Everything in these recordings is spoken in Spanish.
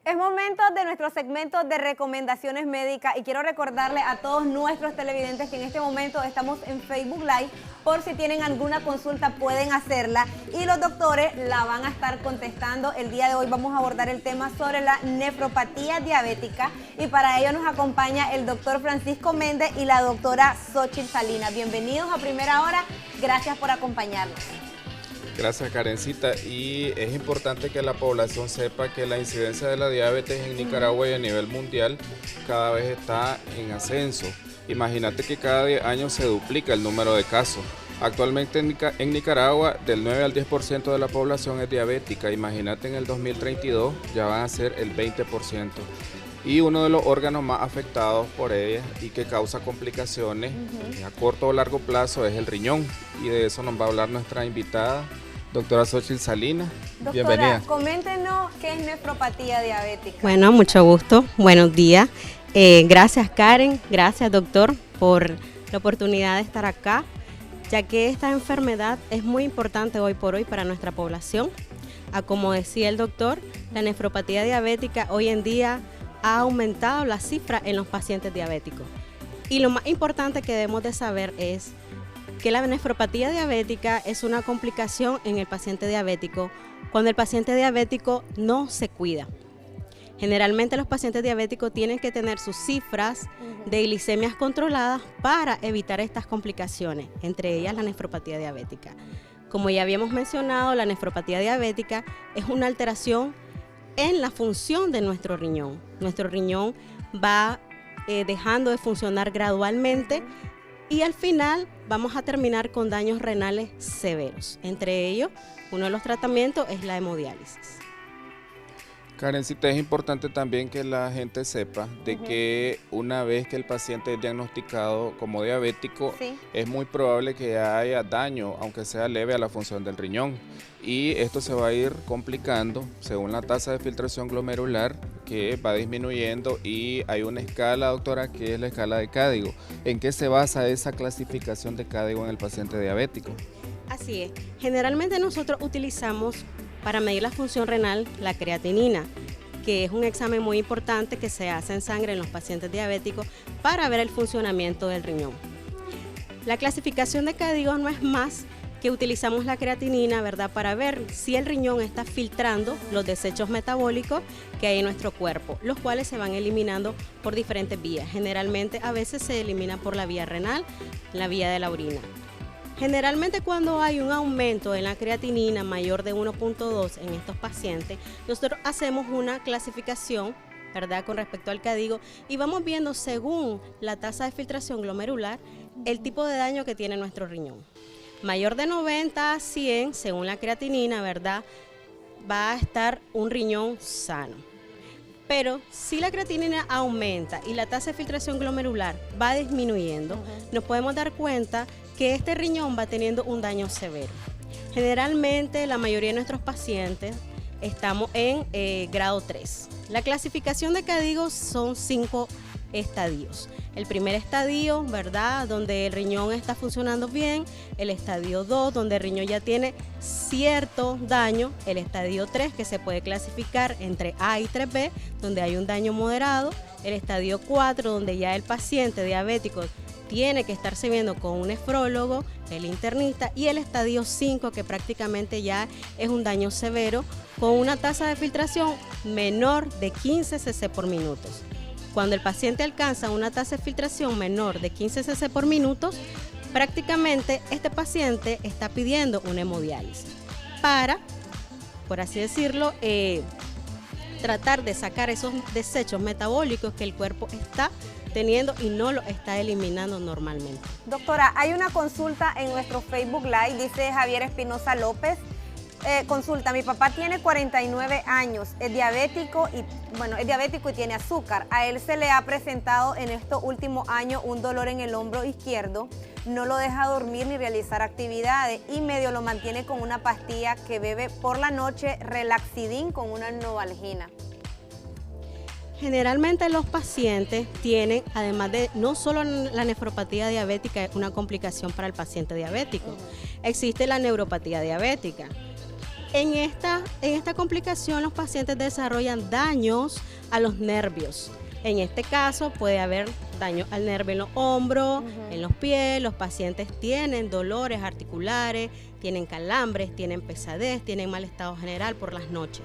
Es momento de nuestro segmento de recomendaciones médicas y quiero recordarle a todos nuestros televidentes que en este momento estamos en Facebook Live. Por si tienen alguna consulta pueden hacerla y los doctores la van a estar contestando. El día de hoy vamos a abordar el tema sobre la nefropatía diabética y para ello nos acompaña el doctor Francisco Méndez y la doctora Xochitl Salinas. Bienvenidos a Primera Hora, gracias por acompañarnos. Gracias, Karencita, y es importante que la población sepa que la incidencia de la diabetes en Nicaragua y a nivel mundial cada vez está en ascenso. Imagínate que cada 10 años se duplica el número de casos. Actualmente en Nicaragua del 9 al 10% de la población es diabética. Imagínate en el 2032 ya van a ser el 20%. Y uno de los órganos más afectados por ella y que causa complicaciones a corto o largo plazo es el riñón. Y de eso nos va a hablar nuestra invitada, doctora Xochitl Salinas. Doctora, bienvenida. Coméntenos qué es nefropatía diabética. Bueno, mucho gusto, buenos días. Gracias Karen, gracias doctor por la oportunidad de estar acá, ya que esta enfermedad es muy importante hoy por hoy para nuestra población. Como decía el doctor, la nefropatía diabética hoy en día ha aumentado la cifra en los pacientes diabéticos. Y lo más importante que debemos de saber es que la nefropatía diabética es una complicación en el paciente diabético cuando el paciente diabético no se cuida. Generalmente los pacientes diabéticos tienen que tener sus cifras de glicemias controladas para evitar estas complicaciones, entre ellas la nefropatía diabética. Como ya habíamos mencionado, la nefropatía diabética es una alteración en la función de nuestro riñón. Nuestro riñón va dejando de funcionar gradualmente y al final vamos a terminar con daños renales severos. Entre ellos, uno de los tratamientos es la hemodiálisis. Karencita, es importante también que la gente sepa de que una vez que el paciente es diagnosticado como diabético, es muy probable que haya daño, aunque sea leve, a la función del riñón. Y esto se va a ir complicando según la tasa de filtración glomerular que va disminuyendo y hay una escala, doctora, que es la escala de Cadigo. ¿En qué se basa esa clasificación de Cadigo en el paciente diabético? Así es. Generalmente nosotros utilizamos para medir la función renal la creatinina, que es un examen muy importante que se hace en sangre en los pacientes diabéticos para ver el funcionamiento del riñón. La clasificación de Cadigo no es más que utilizamos la creatinina, ¿verdad?, para ver si el riñón está filtrando los desechos metabólicos que hay en nuestro cuerpo, los cuales se van eliminando por diferentes vías. Generalmente a veces se eliminan por la vía renal, la vía de la orina. Generalmente cuando hay un aumento en la creatinina mayor de 1.2 en estos pacientes, nosotros hacemos una clasificación, ¿verdad?, con respecto al Cadigo y vamos viendo según la tasa de filtración glomerular el tipo de daño que tiene nuestro riñón. Mayor de 90 a 100, según la creatinina, ¿verdad?, va a estar un riñón sano. Pero si la creatinina aumenta y la tasa de filtración glomerular va disminuyendo, nos podemos dar cuenta que este riñón va teniendo un daño severo. Generalmente la mayoría de nuestros pacientes estamos en grado 3. La clasificación de Cadigo son 5 estadios. El primer estadio, ¿verdad?, donde el riñón está funcionando bien. El estadio 2, donde el riñón ya tiene cierto daño. El estadio 3, que se puede clasificar entre A y 3B, donde hay un daño moderado. El estadio 4, donde ya el paciente diabético tiene que estarse viendo con un nefrólogo, el internista, y el estadio 5, que prácticamente ya es un daño severo, con una tasa de filtración menor de 15 cc por minuto. Cuando el paciente alcanza una tasa de filtración menor de 15 cc por minuto, prácticamente este paciente está pidiendo una hemodiálisis para, por así decirlo, tratar de sacar esos desechos metabólicos que el cuerpo está teniendo y no lo está eliminando normalmente. Doctora, hay una consulta en nuestro Facebook Live, dice Javier Espinosa López. Consulta, mi papá tiene 49 años, es diabético y tiene azúcar. A él se le ha presentado en estos últimos años un dolor en el hombro izquierdo, no lo deja dormir ni realizar actividades y medio lo mantiene con una pastilla que bebe por la noche, Relaxidin con una Novalgina. Generalmente los pacientes tienen, además de no solo la nefropatía diabética, es una complicación para el paciente diabético, existe la neuropatía diabética. En esta complicación los pacientes desarrollan daños a los nervios. En este caso puede haber daño al nervio en los hombros, en los pies. Los pacientes tienen dolores articulares, tienen calambres, tienen pesadez, tienen mal estado general por las noches.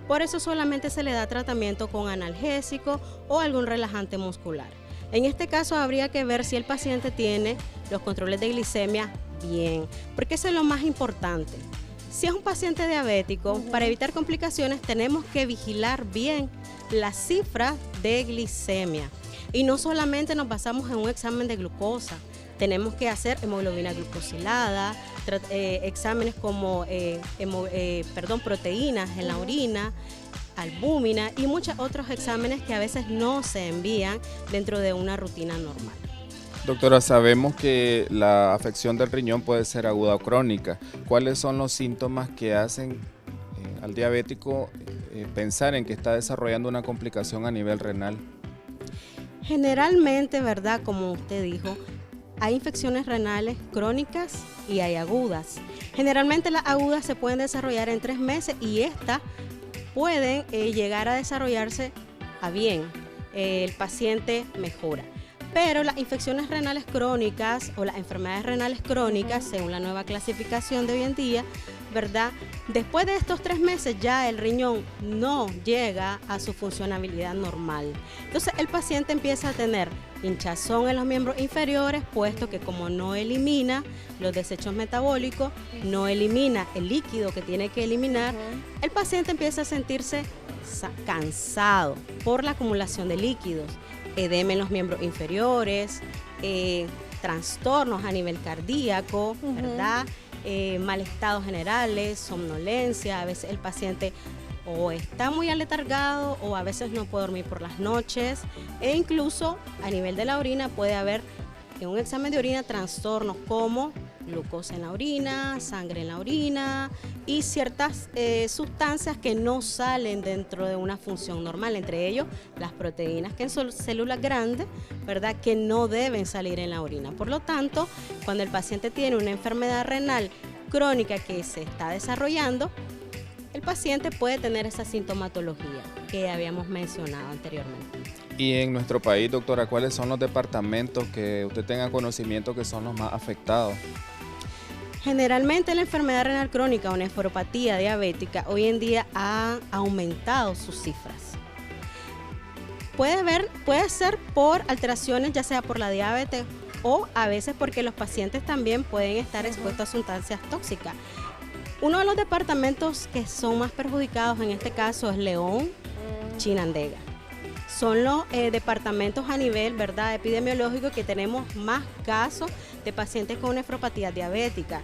Por eso solamente se le da tratamiento con analgésico o algún relajante muscular. En este caso habría que ver si el paciente tiene los controles de glicemia bien, porque eso es lo más importante. Si es un paciente diabético, para evitar complicaciones tenemos que vigilar bien la cifra de glicemia. Y no solamente nos basamos en un examen de glucosa, tenemos que hacer hemoglobina glucosilada, exámenes como proteínas en la orina, albúmina y muchos otros exámenes que a veces no se envían dentro de una rutina normal. Doctora, sabemos que la afección del riñón puede ser aguda o crónica. ¿Cuáles son los síntomas que hacen al diabético pensar en que está desarrollando una complicación a nivel renal? Generalmente, ¿verdad? Como usted dijo, hay infecciones renales crónicas y hay agudas. Generalmente las agudas se pueden desarrollar en 3 meses y estas pueden llegar a desarrollarse a bien. El paciente mejora. Pero las infecciones renales crónicas o las enfermedades renales crónicas, según la nueva clasificación de hoy en día, ¿verdad? Después de estos 3 meses ya el riñón no llega a su funcionalidad normal. Entonces el paciente empieza a tener hinchazón en los miembros inferiores, puesto que como no elimina los desechos metabólicos, no elimina el líquido que tiene que eliminar, el paciente empieza a sentirse cansado por la acumulación de líquidos, edema en los miembros inferiores, trastornos a nivel cardíaco, ¿verdad? Mal estados generales, somnolencia. A veces el paciente o está muy aletargado o a veces no puede dormir por las noches, e incluso a nivel de la orina puede haber en un examen de orina trastornos como glucosa en la orina, sangre en la orina y ciertas sustancias que no salen dentro de una función normal, entre ellos las proteínas que son células grandes, ¿verdad?, que no deben salir en la orina. Por lo tanto, cuando el paciente tiene una enfermedad renal crónica que se está desarrollando, el paciente puede tener esa sintomatología que habíamos mencionado anteriormente. Y en nuestro país, doctora, ¿cuáles son los departamentos que usted tenga conocimiento que son los más afectados? Generalmente la enfermedad renal crónica o nefropatía diabética hoy en día ha aumentado sus cifras. Puede ser por alteraciones, ya sea por la diabetes o a veces porque los pacientes también pueden estar expuestos a sustancias tóxicas. Uno de los departamentos que son más perjudicados en este caso es León, Chinandega. Son los departamentos a nivel, ¿verdad?, epidemiológico que tenemos más casos de pacientes con nefropatía diabética.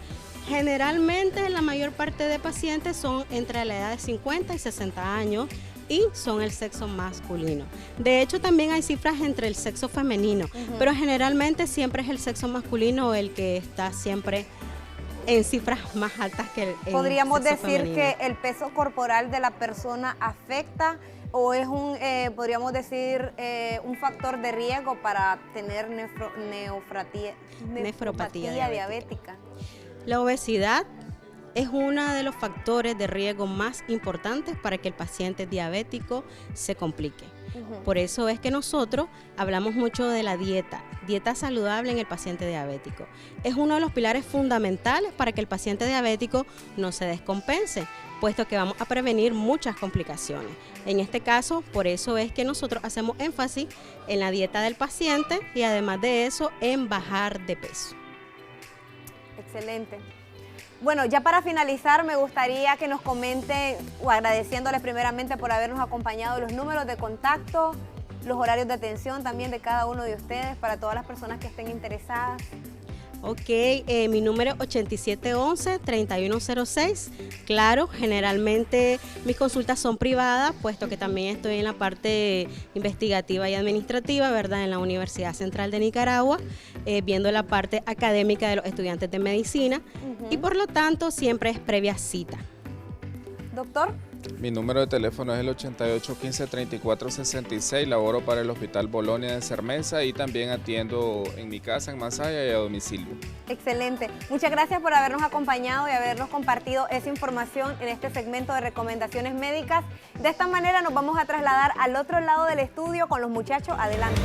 Generalmente la mayor parte de pacientes son entre la edad de 50 y 60 años y son el sexo masculino. De hecho, también hay cifras entre el sexo femenino, pero generalmente siempre es el sexo masculino el que está siempre en cifras más altas que el ¿Podríamos sexo decir femenino. que el peso corporal de la persona afecta o es podríamos decir, un factor de riesgo para tener nefropatía diabética? La obesidad es uno de los factores de riesgo más importantes para que el paciente diabético se complique. Por eso es que nosotros hablamos mucho de la dieta saludable en el paciente diabético. Es uno de los pilares fundamentales para que el paciente diabético no se descompense, puesto que vamos a prevenir muchas complicaciones. En este caso, por eso es que nosotros hacemos énfasis en la dieta del paciente y además de eso, en bajar de peso. Excelente. Bueno, ya para finalizar, me gustaría que nos comente, agradeciéndoles primeramente por habernos acompañado, los números de contacto, los horarios de atención también de cada uno de ustedes para todas las personas que estén interesadas. Ok, mi número es 8711-3106. Claro, generalmente mis consultas son privadas, puesto que también estoy en la parte investigativa y administrativa, ¿verdad?, en la Universidad Central de Nicaragua, viendo la parte académica de los estudiantes de medicina y por lo tanto siempre es previa cita. Doctor. Mi número de teléfono es el 8815-3466, laboro para el Hospital Bolonia de Cermeza y también atiendo en mi casa, en Masaya y a domicilio. Excelente. Muchas gracias por habernos acompañado y habernos compartido esa información en este segmento de recomendaciones médicas. De esta manera nos vamos a trasladar al otro lado del estudio con los muchachos. Adelante.